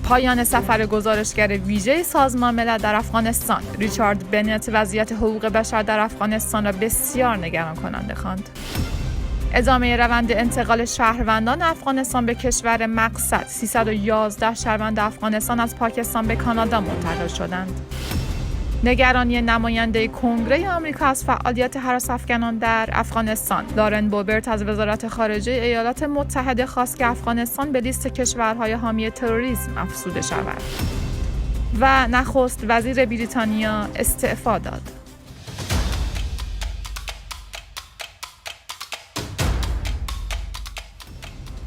پایان سفر گزارشگر ویژه سازمان ملل در افغانستان. ریچارد بنت وضعیت حقوق بشر در افغانستان را بسیار نگران کننده خواند. ادامه روند انتقال شهروندان افغانستان به کشور مقصد. 311 شهروند افغانستان از پاکستان به کانادا منتقل شدند. نگرانی نماینده کنگره آمریکا از فعالیت هراس‌افکنان در افغانستان. لارن بوبرت از وزارت خارجه ایالات متحده خواست که افغانستان به لیست کشورهای حامی تروریسم افزوده شود. و نخست وزیر بریتانیا استعفا داد.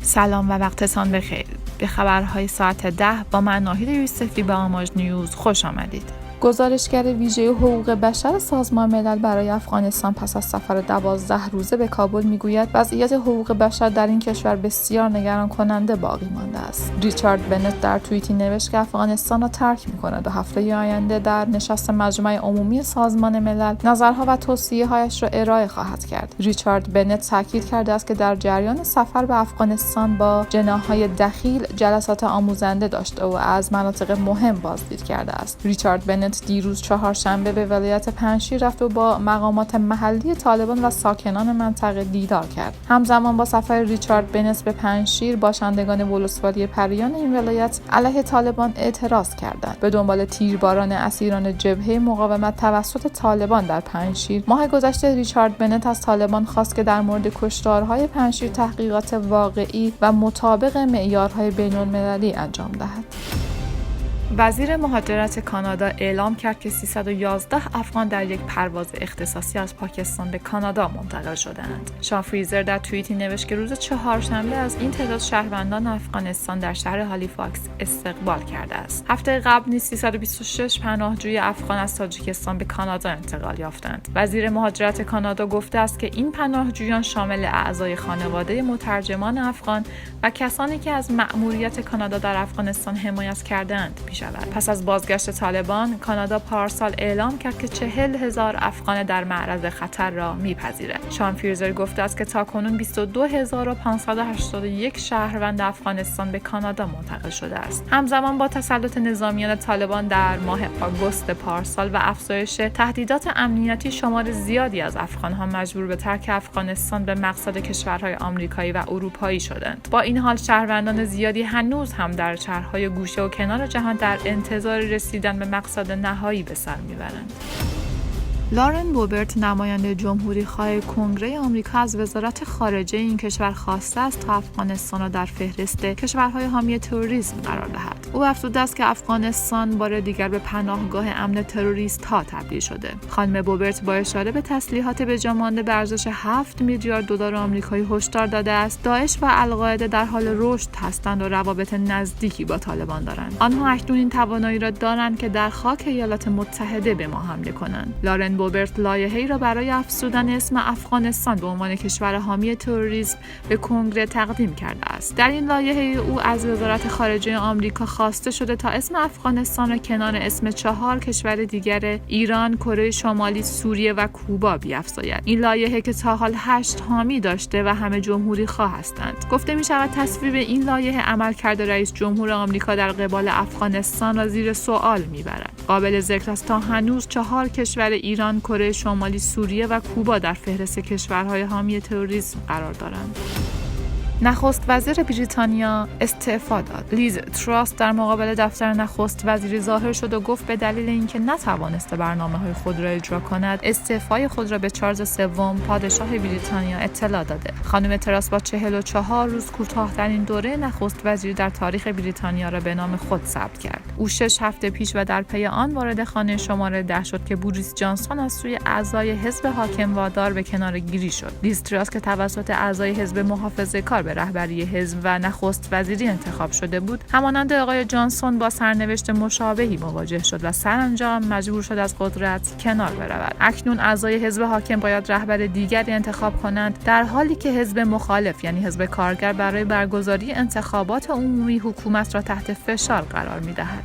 سلام و وقتتان بخیر. به خبرهای ساعت 10 با من ناهید یوسفی به آماج نیوز خوش آمدید. گزارشگر ویژه حقوق بشر سازمان ملل برای افغانستان پس از سفر 12 روزه به کابل میگوید وضعیت حقوق بشر در این کشور بسیار نگران کننده باقی مانده است. ریچارد بنت در توییتی نوشت که افغانستان را ترک می‌کند و هفته آینده در نشست مجمع عمومی سازمان ملل نظرها و توصیه‌هایش را ارائه خواهد کرد. ریچارد بنت تاکید کرده است که در جریان سفر به افغانستان با جناح‌های دخیل جلسات آموزنده داشته و از مناطق مهم بازدید کرده است. ریچارد بنت دیروز چهارشنبه به ولایت پنجشیر رفت و با مقامات محلی طالبان و ساکنان منطقه دیدار کرد. همزمان با سفر ریچارد بنت به پنجشیر، باشندگان ولسوالی پریان این ولایت علیه طالبان اعتراض کردند. به دنبال تیرباران اسیران جبهه مقاومت توسط طالبان در پنجشیر، ماه گذشته ریچارد بنت از طالبان خواست که در مورد کشتارهای پنجشیر تحقیقات واقعی و مطابق معیارهای بین‌المللی انجام دهد. وزیر مهاجرت کانادا اعلام کرد که 311 افغان در یک پرواز اختصاصی از پاکستان به کانادا منتقل شدند. شان فریزر در توییتی نوشت که روز چهارشنبه از این تعداد شهروندان افغانستان در شهر هالیفاکس استقبال کرده است. هفته قبل نیز 326 پناهجوی افغان از تاجیکستان به کانادا انتقال یافتند. وزیر مهاجرت کانادا گفته است که این پناهجویان شامل اعضای خانواده مترجمان افغان و کسانی که از مأموریت کانادا در افغانستان حمایت کردند پس از بازگشت طالبان، کانادا پارسال اعلام کرد که 40,000 افغان در معرض خطر را می‌پذیرد. شان فریزر گفته است که تاکنون 22,581 شهروند افغانستان به کانادا منتقل شده است. همزمان با تسلط نظامیان طالبان در ماه آگوست پارسال و افزایش تهدیدات امنیتی، شمار زیادی از افغان‌ها مجبور به ترک افغانستان به مقصد کشورهای آمریکایی و اروپایی شدند. با این حال شهروندان زیادی هنوز هم در شهرهای گوشه و کنار جهان در انتظار رسیدن به مقصد نهایی به سر میبرند. لارن بوبرت نماینده جمهوری‌خواه کنگره آمریکا از وزارت خارجه این کشور خواسته است تا افغانستان را در فهرست کشورهای حامی تروریسم قرار دهد. او افزوده است که افغانستان بار دیگر به پناهگاه امن تروریست‌ها تبدیل شده. خانم بوبرت با اشاره به تسلیحات بجا مانده به ارزش 7 میلیارد دلار آمریکایی هشدار داده است داعش و القاعده در حال رشد هستند و روابط نزدیکی با طالبان دارند. آنها اکنون این توانایی را دارند که در خاک ایالات متحده به ما حمله کنند. لارن بوبرت لایحه‌ای را برای افزودن اسم افغانستان به عنوان کشور حامی تروریسم به کنگره تقدیم کرده است. در این لایحه او از وزارت خارجه آمریکا خواسته شده تا اسم افغانستان را کنار اسم 4 کشور دیگر ایران، کره شمالی، سوریه و کوبا بیفزاید. این لایحه که تا حال 8 حامی داشته و همه جمهوری خواه هستند. گفته می شود تصویب این لایحه عملکرد رئیس جمهور آمریکا در قبال افغانستان را زیر سوال میبرد. قابل ذکر است تا هنوز 4 کشور ایران، کره شمالی، سوریه و کوبا در فهرست کشورهای حامی تروریسم قرار دارند. نخست وزیر بریتانیا استعفا داد. لیز تراس در مقابل دفتر نخست وزیری ظاهر شد و گفت به دلیل اینکه نتوانسته برنامه‌های خود را اجرا کند، استعفای خود را به چارلز سوم پادشاه بریتانیا اطلاع داده. خانم تراس با 44 روز کوتاه‌ترین دوره نخست وزیری در تاریخ بریتانیا را به نام خود ثبت کرد. او 6 هفته پیش و در پی آن وارد خانه شماره 10 شد که بوریس جانسون از سوی اعضای حزب حاکم وادار به کناره‌گیری شد. لیز تراس که توسط اعضای حزب محافظه‌کار به رهبری حزب و نخست وزیری انتخاب شده بود، همانند آقای جانسون با سرنوشت مشابهی مواجه شد و سرانجام مجبور شد از قدرت کنار برود. اکنون اعضای حزب حاکم باید رهبر دیگری انتخاب کنند، در حالی که حزب مخالف یعنی حزب کارگر برای برگزاری انتخابات عمومی حکومت را تحت فشار قرار می‌دهد.